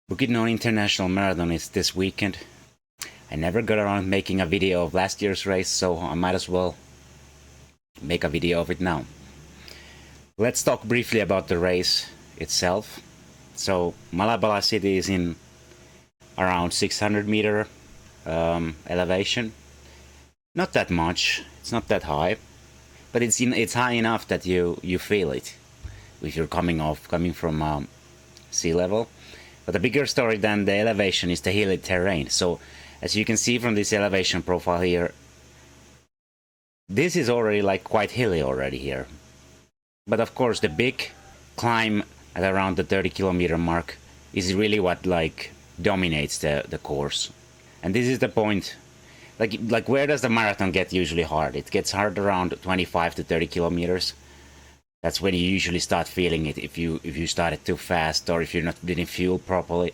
Bukidnon International Marathon is this weekend. I never got around making a video of last year's race, so I might as well make a video of it now. Let's talk briefly about the race itself. So Malabala city is in around 600-meter elevation. Not that much, it's not that high, but it's high enough that you feel it if you're coming from sea level. But the bigger story than the elevation is the hilly terrain. So as you can see from this elevation profile here, this is already like quite hilly already here. But of course the big climb at around the 30-kilometer mark is really what like dominates the course. And this is the point, like where does the marathon get usually hard? It gets hard around 25 to 30 kilometers. That's when you usually start feeling it if you started too fast or if you didn't fuel properly.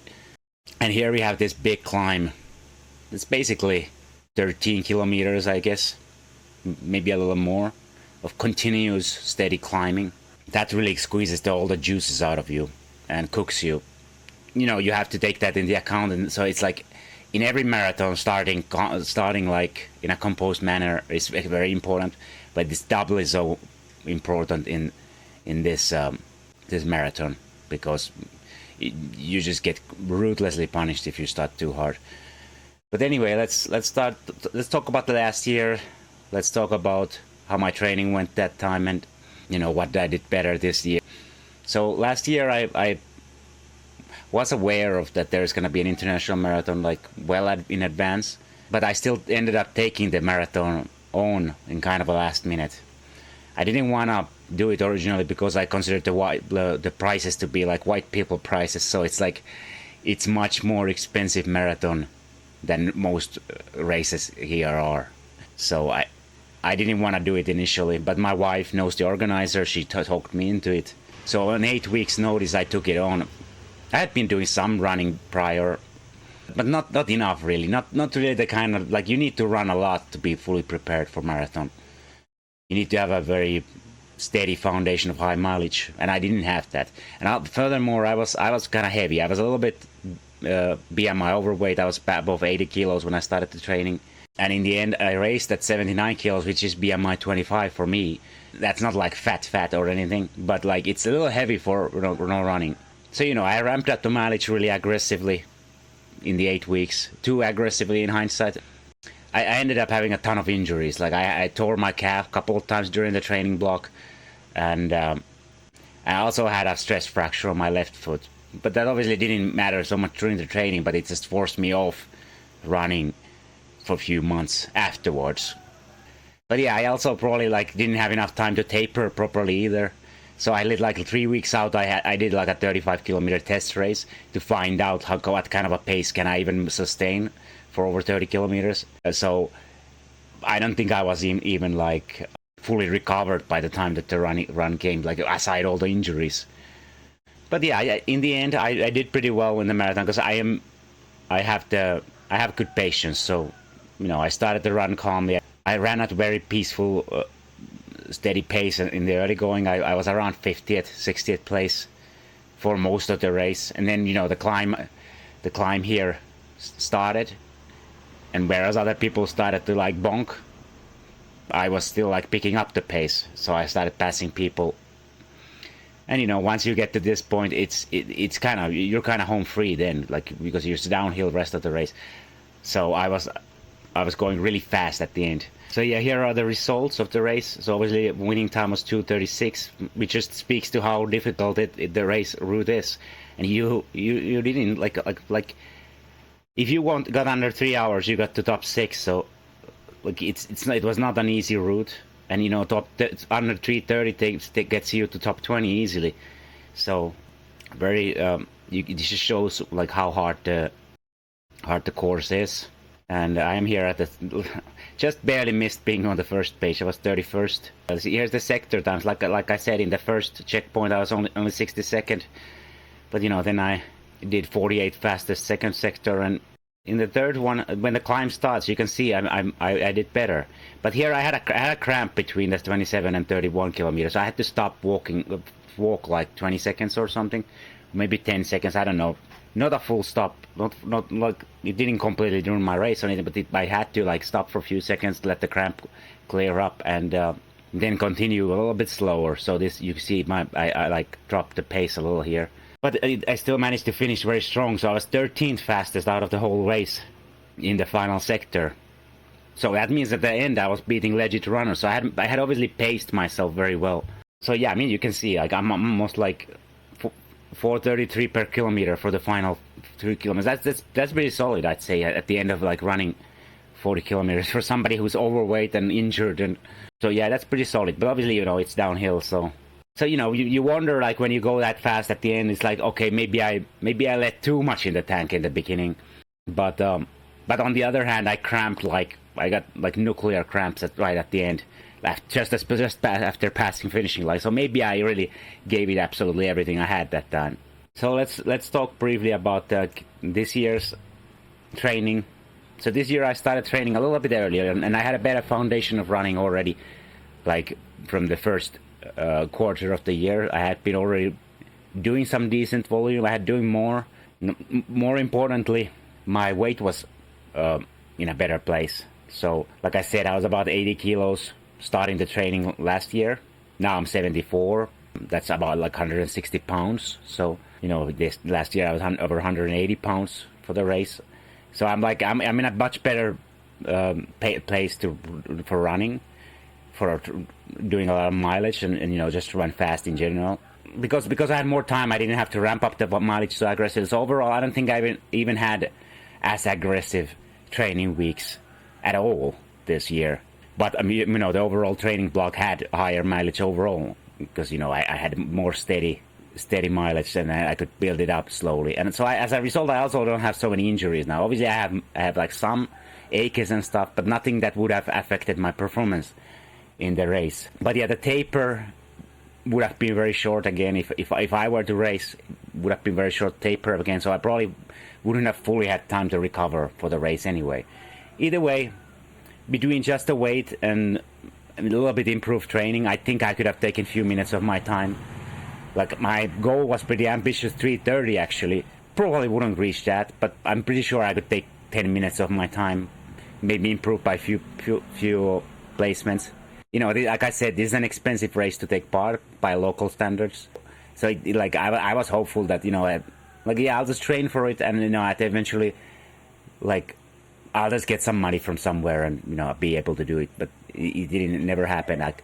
And here we have this big climb. It's basically 13 kilometers, I guess, maybe a little more, of continuous steady climbing. That really squeezes all the juices out of you and cooks you. You know, you have to take that into account, and so it's like in every marathon, starting like in a composed manner is very important, but it's doubly so important in this this marathon, because you just get ruthlessly punished if you start too hard. But anyway, let's talk about the last year. Let's talk about how my training went that time, and you know what I did better this year. So last year I was aware of that there's going to be an international marathon like well in advance, but I still ended up taking the marathon on in kind of a last minute. I didn't want to do it originally because I considered the prices to be like white people prices, so it's like it's much more expensive marathon than most races here are. So I didn't want to do it initially, but my wife knows the organizer. She talked me into it. So on 8 weeks notice I took it on. I had been doing some running prior, but not enough really. Not really the kind of, like, you need to run a lot to be fully prepared for marathon. You need to have a very steady foundation of high mileage, and I didn't have that. And furthermore, I was kind of heavy. I was a little bit BMI overweight. I was above 80 kilos when I started the training. And in the end, I raced at 79 kilos, which is BMI 25 for me. That's not like fat or anything, but like it's a little heavy for no running. So, you know, I ramped up the mileage really aggressively in the 8 weeks, too aggressively in hindsight. I ended up having a ton of injuries. Like I tore my calf a couple of times during the training block, and I also had a stress fracture on my left foot. But that obviously didn't matter so much during the training, but it just forced me off running for a few months afterwards. But yeah, I also probably like didn't have enough time to taper properly either. So I did like 3 weeks out. I did like a 35-kilometer test race to find out what kind of a pace can I even sustain for over 30 kilometers. So I don't think I was even like fully recovered by the time that the run came, like aside all the injuries. But yeah, in the end, I did pretty well in the marathon because I have good patience. So, you know, I started the run calmly. I ran at a very peaceful, steady pace in the early going. I was around 50th, 60th place for most of the race, and then, you know, the climb here started. And whereas other people started to like bonk, I was still like picking up the pace. So I started passing people. And you know, once you get to this point, it's kind of, you're kind of home free then, like, because you're downhill the rest of the race. So I was going really fast at the end. So yeah, here are the results of the race. So obviously winning time was 2:36, which just speaks to how difficult the race route is. And you didn't like. If you got under 3 hours, you got to top 6. So, like, it was not an easy route, and you know, under 3:30 gets you to top 20 easily. So, very it just shows like how hard the course is. And I am here at the just barely missed being on the first page. I was 31st. Here's the sector times. Like I said, in the first checkpoint, I was only 62nd, but you know, then I did 48 fastest second sector, and in the third one, when the climb starts, you can see I did better. But here I had a cramp between the 27 and 31 kilometers. I had to stop walk like 20 seconds or something, maybe 10 seconds, I don't know. Not a full stop, not like it didn't completely ruin my race or anything, but I had to like stop for a few seconds, let the cramp clear up, and then continue a little bit slower. So this, you see, I like dropped the pace a little here, but I still managed to finish very strong. So I was 13th fastest out of the whole race in the final sector. So that means at the end I was beating legit runners. So I had obviously paced myself very well. So yeah, I mean, you can see like I'm almost like 4:33 per kilometer for the final 3 kilometers. That's pretty solid, I'd say, at the end of like running 40 kilometers for somebody who's overweight and injured. And so yeah, that's pretty solid. But obviously, you know, it's downhill, so you know, you wonder, like, when you go that fast at the end, it's like, okay, maybe I let too much in the tank in the beginning, but on the other hand, I cramped, like I got like nuclear cramps right at the end, just after passing finishing line. So maybe I really gave it absolutely everything I had that time. So let's talk briefly about this year's training. So this year I started training a little bit earlier, and I had a better foundation of running already, like from the first quarter of the year. I had been already doing some decent volume. I had doing more. More importantly, my weight was in a better place. So like I said, I was about 80 kilos starting the training last year. Now I'm 74. That's about like 160 pounds. So, you know, this last year I was over 180 pounds for the race. So I'm in a much better place for running, for doing a lot of mileage, and you know, just to run fast in general. Because I had more time, I didn't have to ramp up the mileage so aggressive. So overall, I don't think I even had as aggressive training weeks at all this year. But I mean, you know, the overall training block had higher mileage overall, because, you know, I had more steady mileage, and I could build it up slowly. And so as a result, I also don't have so many injuries now. Obviously, I have like some aches and stuff, but nothing that would have affected my performance in the race. But yeah, the taper would have been very short again. If I were to race, it would have been very short taper again. So I probably wouldn't have fully had time to recover for the race anyway. Either way, between just the weight and a little bit improved training, I think I could have taken a few minutes of my time. Like, my goal was pretty ambitious, 3:30 actually. Probably wouldn't reach that, but I'm pretty sure I could take 10 minutes of my time, maybe improve by few placements. You know, like I said, this is an expensive race to take part by local standards. So I was hopeful that, you know, I'll just train for it, and, you know, I'd eventually, like, I'll just get some money from somewhere and, you know, be able to do it. But it never happened. Like,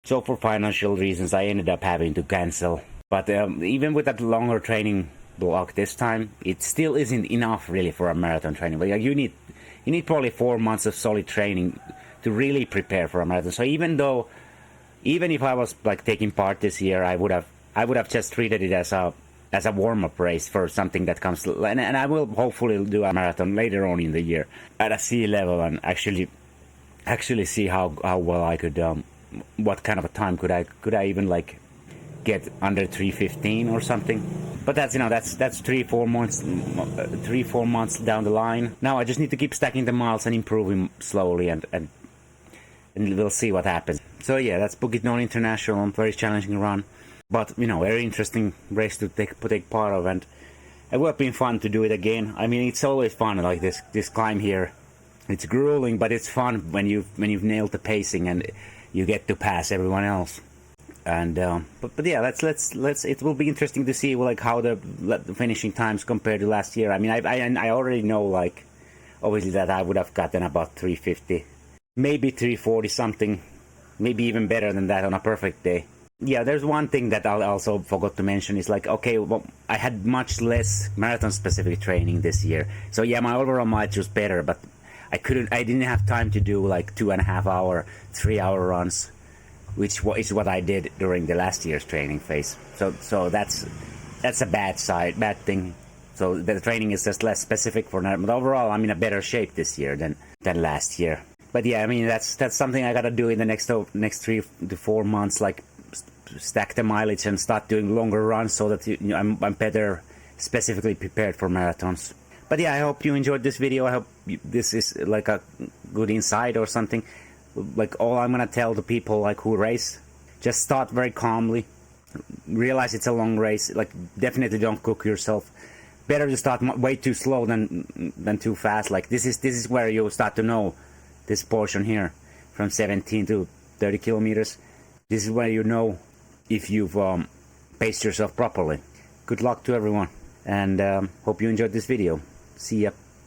so for financial reasons, I ended up having to cancel. But even with that longer training block this time, it still isn't enough really for a marathon training. But you need probably 4 months of solid training to really prepare for a marathon. So even if I was like taking part this year, I would have just treated it as a warm-up race for something that comes, and I will hopefully do a marathon later on in the year at a sea level, and actually see how well I could, what kind of a time could I even like get under 3:15 or something. But that's, you know, that's 3-4 months down the line. Now I just need to keep stacking the miles and improving slowly, and we'll see what happens. So yeah, that's Bukidnon International. Very challenging run, but, you know, very interesting race to take part of, and it would have been fun to do it again. I mean, it's always fun, like this climb here. It's grueling, but it's fun when you've nailed the pacing and you get to pass everyone else. And but yeah, let's. It will be interesting to see, like, how the finishing times compare to last year. I mean, I already know, like, obviously, that I would have gotten about 3:50, maybe 3:40 something, maybe even better than that on a perfect day. Yeah, there's one thing that I also forgot to mention is, like, okay, well, I had much less marathon-specific training this year. So yeah, my overall mileage was better, but I didn't have time to do like 2.5 hour, 3 hour runs, which is what I did during the last year's training phase. So that's a bad thing. So the training is just less specific for that. But overall, I'm in a better shape this year than last year. But yeah, I mean, that's something I gotta do in the next 3 to 4 months, like stack the mileage and start doing longer runs, so that, you know, I'm better specifically prepared for marathons. But yeah, I hope you enjoyed this video. I hope this is like a good insight or something. Like, all I'm gonna tell the people, like, who race, just start very calmly, Realize it's a long race. Like, definitely don't cook yourself. Better to start way too slow than too fast. Like, this is where you start to know this portion here, from 17 to 30 kilometers. This is where you know if you've paced yourself properly. Good luck to everyone, and hope you enjoyed this video. See ya.